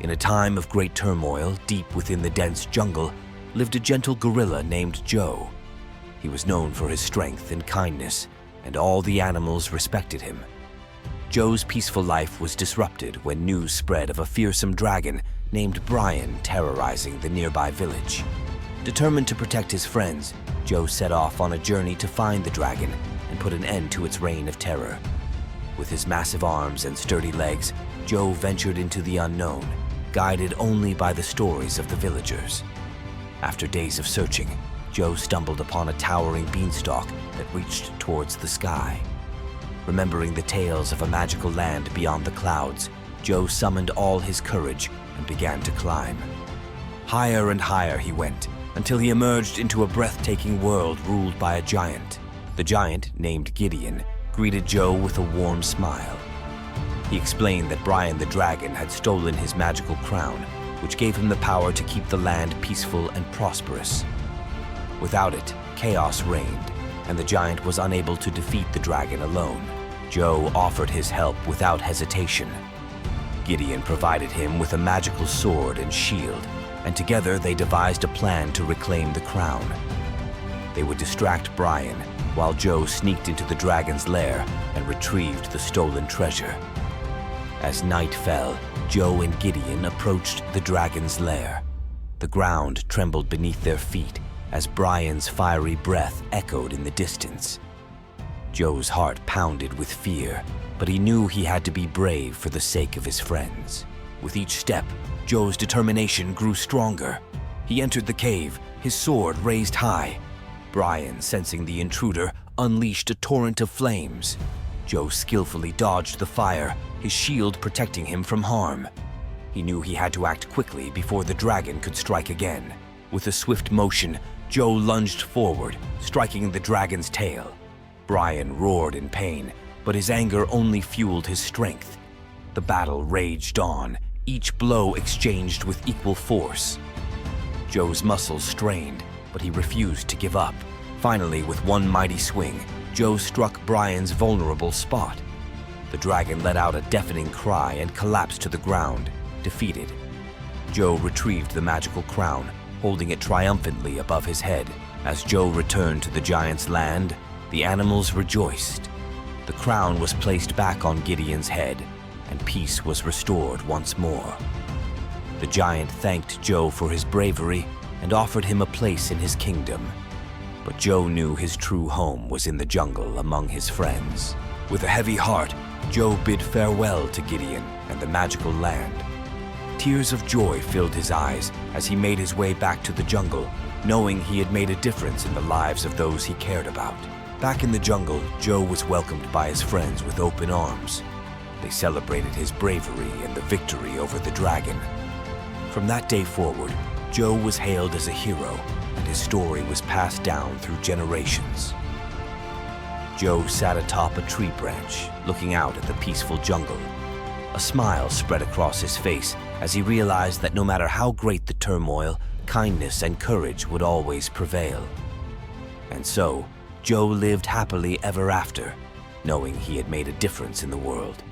In a time of great turmoil, deep within the dense jungle, lived a gentle gorilla named Joe. He was known for his strength and kindness, and all the animals respected him. Joe's peaceful life was disrupted when news spread of a fearsome dragon named Brian terrorizing the nearby village. Determined to protect his friends, Joe set off on a journey to find the dragon and put an end to its reign of terror. With his massive arms and sturdy legs, Joe ventured into the unknown, guided only by the stories of the villagers. After days of searching, Joe stumbled upon a towering beanstalk that reached towards the sky. Remembering the tales of a magical land beyond the clouds, Joe summoned all his courage and began to climb. Higher and higher he went, until he emerged into a breathtaking world ruled by a giant. The giant, named Gideon, greeted Joe with a warm smile. He explained that Brian the dragon had stolen his magical crown, which gave him the power to keep the land peaceful and prosperous. Without it, chaos reigned, and the giant was unable to defeat the dragon alone. Joe offered his help without hesitation. Gideon provided him with a magical sword and shield, and together they devised a plan to reclaim the crown. They would distract Brian, while Joe sneaked into the dragon's lair and retrieved the stolen treasure. As night fell, Joe and Gideon approached the dragon's lair. The ground trembled beneath their feet as Brian's fiery breath echoed in the distance. Joe's heart pounded with fear, but he knew he had to be brave for the sake of his friends. With each step, Joe's determination grew stronger. He entered the cave, his sword raised high. Brian, sensing the intruder, unleashed a torrent of flames. Joe skillfully dodged the fire, his shield protecting him from harm. He knew he had to act quickly before the dragon could strike again. With a swift motion, Joe lunged forward, striking the dragon's tail. Brian roared in pain, but his anger only fueled his strength. The battle raged on, each blow exchanged with equal force. Joe's muscles strained, but he refused to give up. Finally, with one mighty swing, Joe struck Brian's vulnerable spot. The dragon let out a deafening cry and collapsed to the ground, defeated. Joe retrieved the magical crown, holding it triumphantly above his head. As Joe returned to the giant's land, the animals rejoiced. The crown was placed back on Gideon's head, and peace was restored once more. The giant thanked Joe for his bravery and offered him a place in his kingdom. But Joe knew his true home was in the jungle among his friends. With a heavy heart, Joe bid farewell to Gideon and the magical land. Tears of joy filled his eyes as he made his way back to the jungle, knowing he had made a difference in the lives of those he cared about. Back in the jungle, Joe was welcomed by his friends with open arms. They celebrated his bravery and the victory over the dragon. From that day forward, Joe was hailed as a hero, and his story was passed down through generations. Joe sat atop a tree branch, looking out at the peaceful jungle. A smile spread across his face as he realized that no matter how great the turmoil, kindness and courage would always prevail. And so, Joe lived happily ever after, knowing he had made a difference in the world.